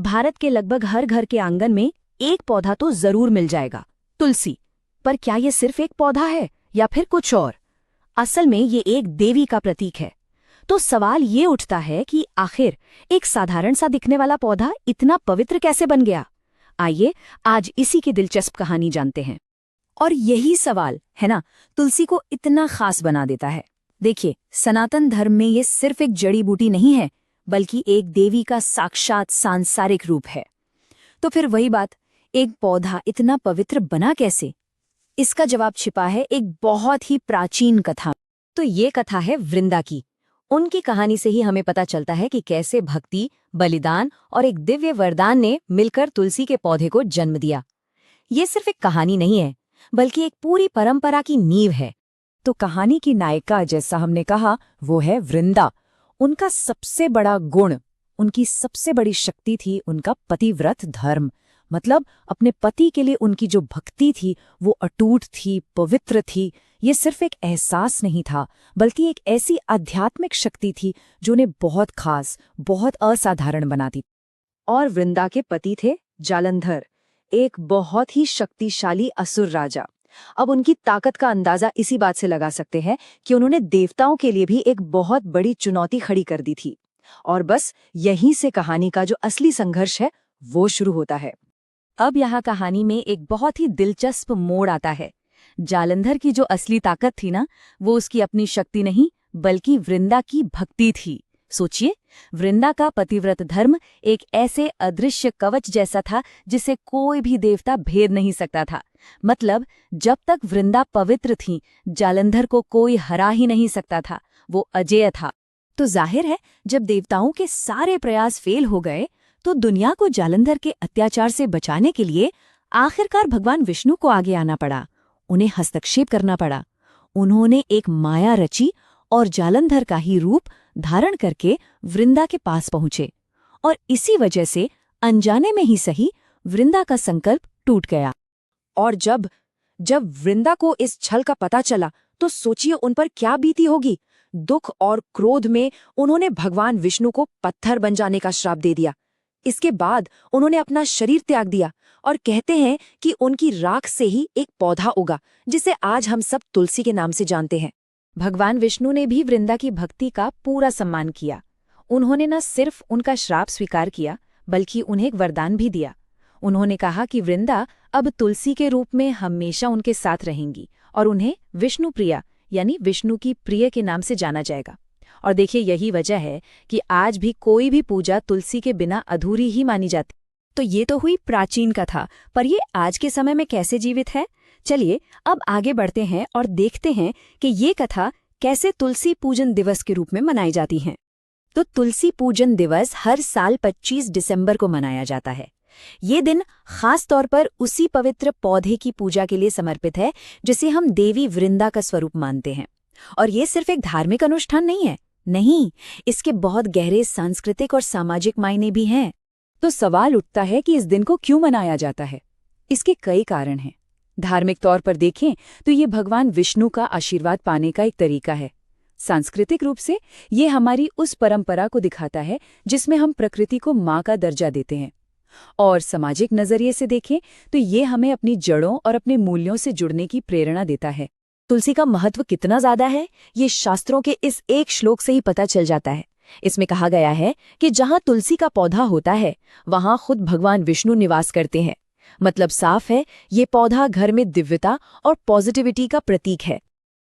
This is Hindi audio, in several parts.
भारत के लगभग हर घर के आंगन में एक पौधा तो जरूर मिल जाएगा, तुलसी। पर क्या ये सिर्फ एक पौधा है या फिर कुछ और? असल में ये एक देवी का प्रतीक है। तो सवाल ये उठता है कि आखिर एक साधारण सा दिखने वाला पौधा इतना पवित्र कैसे बन गया? आइए आज इसी की दिलचस्प कहानी जानते हैं। और यही सवाल है ना, तुलसी को इतना खास बना देता है। देखिए, सनातन धर्म में ये सिर्फ एक जड़ी बूटी नहीं है, बल्कि एक देवी का साक्षात सांसारिक रूप है। तो फिर वही बात, एक पौधा इतना पवित्र बना कैसे? इसका जवाब छिपा है एक बहुत ही प्राचीन कथा। तो ये कथा है वृंदा की। उनकी कहानी से ही हमें पता चलता है कि कैसे भक्ति, बलिदान और एक दिव्य वरदान ने मिलकर तुलसी के पौधे को जन्म दिया। ये सिर्फ एक कहानी नहीं है, बल्कि एक पूरी परंपरा की नींव है। तो कहानी की नायिका, जैसा हमने कहा, वो है वृंदा। उनका सबसे बड़ा गुण, उनकी सबसे बड़ी शक्ति थी उनका पतिव्रत धर्म। मतलब अपने पति के लिए उनकी जो भक्ति थी वो अटूट थी, पवित्र थी। ये सिर्फ एक एहसास नहीं था, बल्कि एक ऐसी आध्यात्मिक शक्ति थी जो उन्हें बहुत खास, बहुत असाधारण बनाती। और वृंदा के पति थे जालंधर, एक बहुत ही शक्तिशाली असुर राजा। अब उनकी ताकत का अंदाजा इसी बात से लगा सकते हैं कि उन्होंने देवताओं के लिए भी एक बहुत बड़ी चुनौती खड़ी कर दी थी। और बस यहीं से कहानी का जो असली संघर्ष है वो शुरू होता है। अब यहाँ कहानी में एक बहुत ही दिलचस्प मोड़ आता है। जालंधर की जो असली ताकत थी ना, वो उसकी अपनी शक्ति नहीं, बल्कि वृंदा की भक्ति थी। सोचिए, वृंदा का पतिव्रत धर्म एक ऐसे अदृश्य कवच जैसा था जिसे कोई भी देवता भेद नहीं सकता था। मतलब जब तक वृंदा पवित्र थी, जालंधर को कोई हरा ही नहीं सकता था। वो अजेय था। तो जाहिर है, जब देवताओं के सारे प्रयास फेल हो गए, तो दुनिया को जालंधर के अत्याचार से बचाने के लिए आखिरकार भगवान विष्णु को आगे आना पड़ा। उन्हें हस्तक्षेप करना पड़ा। उन्होंने एक माया रची और जालंधर का ही रूप धारण करके वृंदा के पास पहुंचे। और इसी वजह से अनजाने में ही सही, वृंदा का संकल्प टूट गया। और जब वृंदा को इस छल का पता चला, तो सोचिए उन पर क्या बीती होगी। दुख और क्रोध में उन्होंने भगवान विष्णु को पत्थर बन जाने का श्राप दे दिया। इसके बाद उन्होंने अपना शरीर त्याग दिया और कहते हैं कि उनकी राख से ही एक पौधा उगा, जिसे आज हम सब तुलसी के नाम से जानते हैं। भगवान विष्णु ने भी वृंदा की भक्ति का पूरा सम्मान किया। उन्होंने न सिर्फ उनका श्राप स्वीकार किया, बल्कि उन्हें एक वरदान भी दिया। उन्होंने कहा कि वृंदा अब तुलसी के रूप में हमेशा उनके साथ रहेंगी और उन्हें विष्णु प्रिया यानी विष्णु की प्रिय के नाम से जाना जाएगा। और देखिए, यही वजह है कि आज भी कोई भी पूजा तुलसी के बिना अधूरी ही मानी जाती। तो ये तो हुई प्राचीन कथा, पर ये आज के समय में कैसे जीवित है? चलिए अब आगे बढ़ते हैं और देखते हैं कि ये कथा कैसे तुलसी पूजन दिवस के रूप में मनाई जाती है। तो तुलसी पूजन दिवस हर साल 25 दिसंबर को मनाया जाता है। ये दिन खास तौर पर उसी पवित्र पौधे की पूजा के लिए समर्पित है जिसे हम देवी वृंदा का स्वरूप मानते हैं। और ये सिर्फ एक धार्मिक अनुष्ठान नहीं है, नहीं, इसके बहुत गहरे सांस्कृतिक और सामाजिक मायने भी हैं। तो सवाल उठता है कि इस दिन को क्यों मनाया जाता है? इसके कई कारण हैं। धार्मिक तौर पर देखें तो ये भगवान विष्णु का आशीर्वाद पाने का एक तरीका है। सांस्कृतिक रूप से ये हमारी उस परंपरा को दिखाता है जिसमें हम प्रकृति को माँ का दर्जा देते हैं। और सामाजिक नजरिए से देखें तो ये हमें अपनी जड़ों और अपने मूल्यों से जुड़ने की प्रेरणा देता है। तुलसी का महत्व कितना ज्यादा है, ये शास्त्रों के इस एक श्लोक से ही पता चल जाता है। इसमें कहा गया है कि जहाँ तुलसी का पौधा होता है, वहाँ खुद भगवान विष्णु निवास करते हैं। मतलब साफ है, ये पौधा घर में दिव्यता और पॉजिटिविटी का प्रतीक है।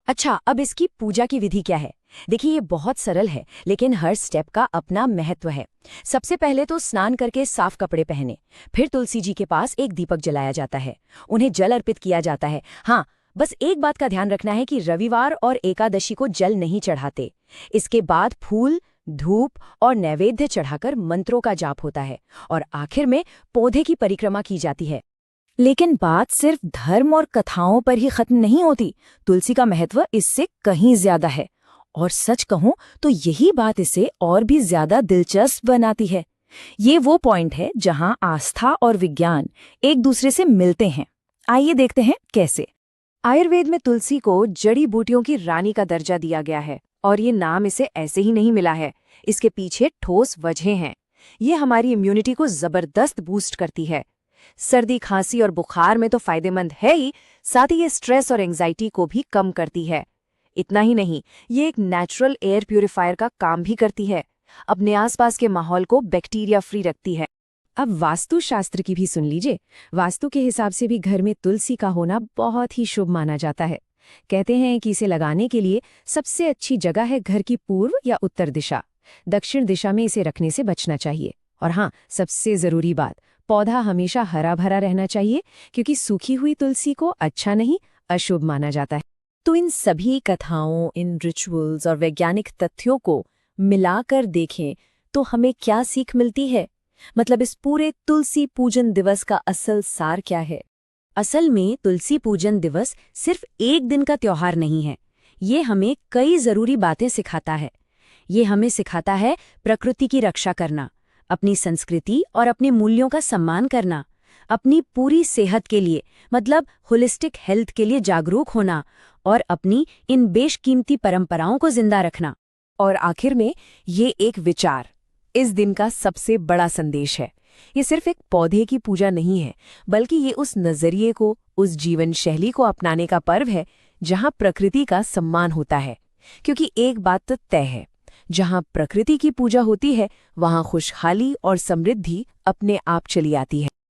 अच्छा, अब इसकी पूजा की विधि क्या है? देखिए, ये बहुत सरल है, लेकिन हर स्टेप का अपना महत्व है। सबसे पहले तो स्नान करके साफ कपड़े पहने, फिर तुलसी जी के पास एक दीपक जलाया जाता है, उन्हें जल अर्पित किया जाता है। हाँ, बस एक बात का ध्यान रखना है कि रविवार और एकादशी को जल नहीं चढ़ाते। इसके बाद फूल, धूप और नैवेद्य चढ़ाकर मंत्रों का जाप होता है और आखिर में पौधे की परिक्रमा की जाती है। लेकिन बात सिर्फ धर्म और कथाओं पर ही खत्म नहीं होती। तुलसी का महत्व इससे कहीं ज्यादा है। और सच कहूं तो यही बात इसे और भी ज्यादा दिलचस्प बनाती है। ये वो पॉइंट है जहां आस्था और विज्ञान एक दूसरे से मिलते हैं। आइए देखते हैं कैसे। आयुर्वेद में तुलसी को जड़ी बूटियों की रानी का दर्जा दिया गया है और ये नाम इसे ऐसे ही नहीं मिला है। इसके पीछे ठोस वजहें हैं। ये हमारी इम्यूनिटी को जबरदस्त बूस्ट करती है। सर्दी, खांसी और बुखार में तो फायदेमंद है ही, साथ ही ये स्ट्रेस और एंजाइटी को भी कम करती है। इतना ही नहीं, ये एक नेचुरल एयर प्यूरिफायर का काम भी करती है। अपने आसपास के माहौल को बैक्टीरिया फ्री रखती है। अब वास्तुशास्त्र की भी सुन लीजिए। वास्तु के हिसाब से भी घर में तुलसी का होना बहुत ही शुभ माना जाता है। कहते हैं कि इसे लगाने के लिए सबसे अच्छी जगह है घर की पूर्व या उत्तर दिशा। दक्षिण दिशा में इसे रखने से बचना चाहिए। और हाँ, सबसे जरूरी बात, पौधा हमेशा हरा भरा रहना चाहिए, क्योंकि सूखी हुई तुलसी को अच्छा नहीं, अशुभ माना जाता है। तो इन सभी कथाओं, इन रिचुअल्स और वैज्ञानिक तथ्यों को मिलाकर देखें तो हमें क्या सीख मिलती है? मतलब इस पूरे तुलसी पूजन दिवस का असल सार क्या है? असल में तुलसी पूजन दिवस सिर्फ एक दिन का त्योहार नहीं है। ये हमें कई जरूरी बातें सिखाता है। ये हमें सिखाता है प्रकृति की रक्षा करना, अपनी संस्कृति और अपने मूल्यों का सम्मान करना, अपनी पूरी सेहत के लिए मतलब होलिस्टिक हेल्थ के लिए जागरूक होना और अपनी इन बेशकीमती परंपराओं को जिंदा रखना। और आखिर में ये एक विचार इस दिन का सबसे बड़ा संदेश है। ये सिर्फ एक पौधे की पूजा नहीं है, बल्कि ये उस नजरिए को, उस जीवन शैली को अपनाने का पर्व है जहां प्रकृति का सम्मान होता है। क्योंकि एक बात तो तय है, जहां प्रकृति की पूजा होती है वहां खुशहाली और समृद्धि अपने आप चली आती है।